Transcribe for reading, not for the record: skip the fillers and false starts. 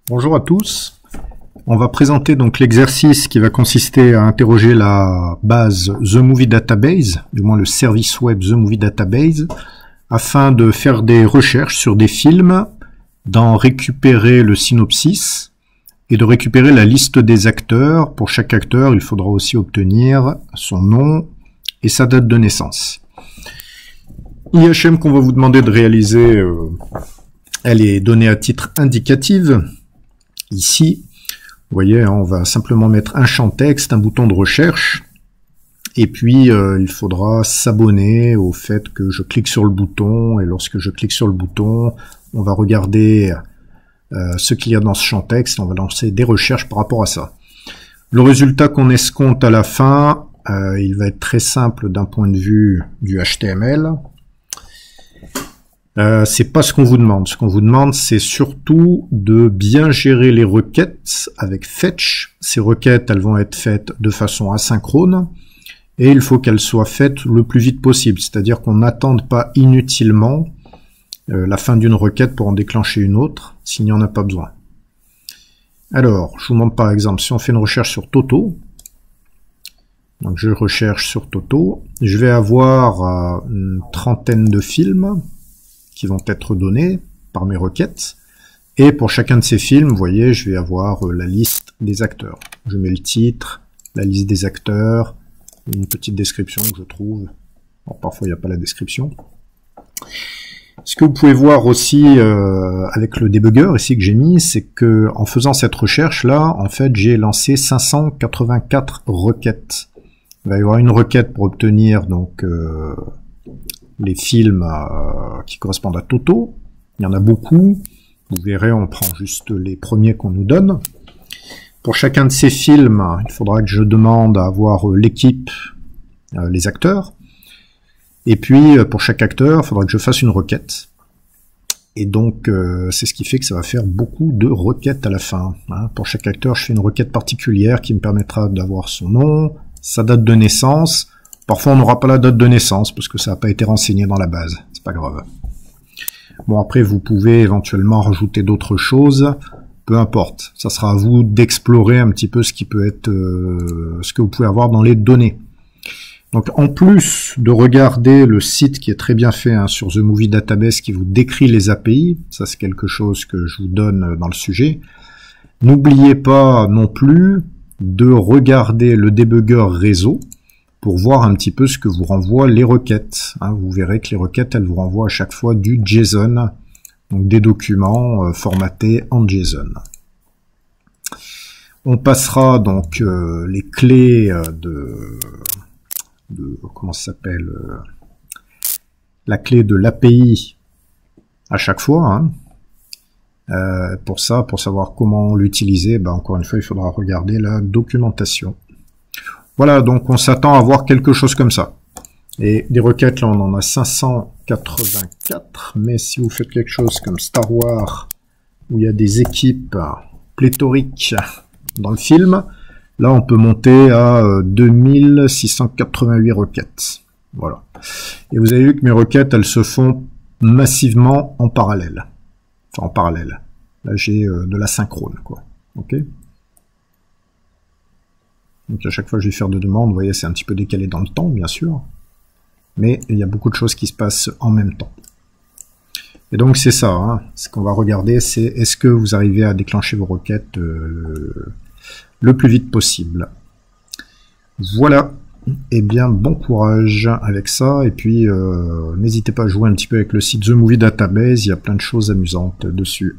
Bonjour à tous. On va présenter donc l'exercice qui va consister à interroger la base The Movie Database, du moins le service web The Movie Database, afin de faire des recherches sur des films, d'en récupérer le synopsis et de récupérer la liste des acteurs. Pour chaque acteur, il faudra aussi obtenir son nom et sa date de naissance. L'IHM qu'on va vous demander de réaliser, elle est donnée à titre indicatif. Ici, vous voyez, on va simplement mettre un champ texte, un bouton de recherche, et puis il faudra s'abonner au fait que je clique sur le bouton, et lorsque je clique sur le bouton, on va regarder ce qu'il y a dans ce champ texte, on va lancer des recherches par rapport à ça. Le résultat qu'on escompte à la fin, il va être très simple d'un point de vue du HTML. C'est pas ce qu'on vous demande. Ce qu'on vous demande, c'est surtout de bien gérer les requêtes avec fetch. Ces requêtes, elles vont être faites de façon asynchrone et il faut qu'elles soient faites le plus vite possible. C'est-à-dire qu'on n'attende pas inutilement la fin d'une requête pour en déclencher une autre s'il n'y en a pas besoin. Alors, je vous montre par exemple, si on fait une recherche sur Toto, donc je recherche sur Toto, je vais avoir une trentaine de films qui vont être donnés par mes requêtes. Et pour chacun de ces films, vous voyez, je vais avoir la liste des acteurs. Je mets le titre, la liste des acteurs, une petite description que je trouve. Alors, parfois, il n'y a pas la description. Ce que vous pouvez voir aussi avec le débugger ici que j'ai mis, c'est que en faisant cette recherche-là, en fait, j'ai lancé 584 requêtes. Il va y avoir une requête pour obtenir donc les films qui correspondent à Toto. Il y en a beaucoup. Vous verrez, on prend juste les premiers qu'on nous donne. Pour chacun de ces films, il faudra que je demande à avoir l'équipe, les acteurs. Et puis, pour chaque acteur, il faudra que je fasse une requête. Et donc, c'est ce qui fait que ça va faire beaucoup de requêtes à la fin. Pour chaque acteur, je fais une requête particulière qui me permettra d'avoir son nom, sa date de naissance. Parfois, on n'aura pas la date de naissance parce que ça n'a pas été renseigné dans la base. C'est pas grave. Bon, après, vous pouvez éventuellement rajouter d'autres choses. Peu importe. Ça sera à vous d'explorer un petit peu ce qui peut être, ce que vous pouvez avoir dans les données. Donc, en plus de regarder le site qui est très bien fait sur The Movie Database qui vous décrit les API, ça c'est quelque chose que je vous donne dans le sujet. N'oubliez pas non plus de regarder le débugger réseau pour voir un petit peu ce que vous renvoient les requêtes. Vous verrez que les requêtes, elles vous renvoient à chaque fois du JSON, donc des documents formatés en JSON. On passera donc les clés de comment ça s'appelle, la clé de l'API à chaque fois. Pour ça, pour savoir comment l'utiliser, encore une fois, il faudra regarder la documentation. Voilà, donc on s'attend à voir quelque chose comme ça. Et des requêtes, là, on en a 584. Mais si vous faites quelque chose comme Star Wars, où il y a des équipes pléthoriques dans le film, là, on peut monter à 2688 requêtes. Voilà. Et vous avez vu que mes requêtes, elles se font massivement en parallèle. Enfin, en parallèle. Là, j'ai de la synchrone, quoi. Ok ? Donc à chaque fois que je vais faire de demandes, vous voyez, c'est un petit peu décalé dans le temps, bien sûr. Mais il y a beaucoup de choses qui se passent en même temps. Et donc c'est ça, ce qu'on va regarder, c'est est-ce que vous arrivez à déclencher vos requêtes le plus vite possible. Voilà. Eh bien, bon courage avec ça. Et puis, n'hésitez pas à jouer un petit peu avec le site The Movie Database, il y a plein de choses amusantes dessus.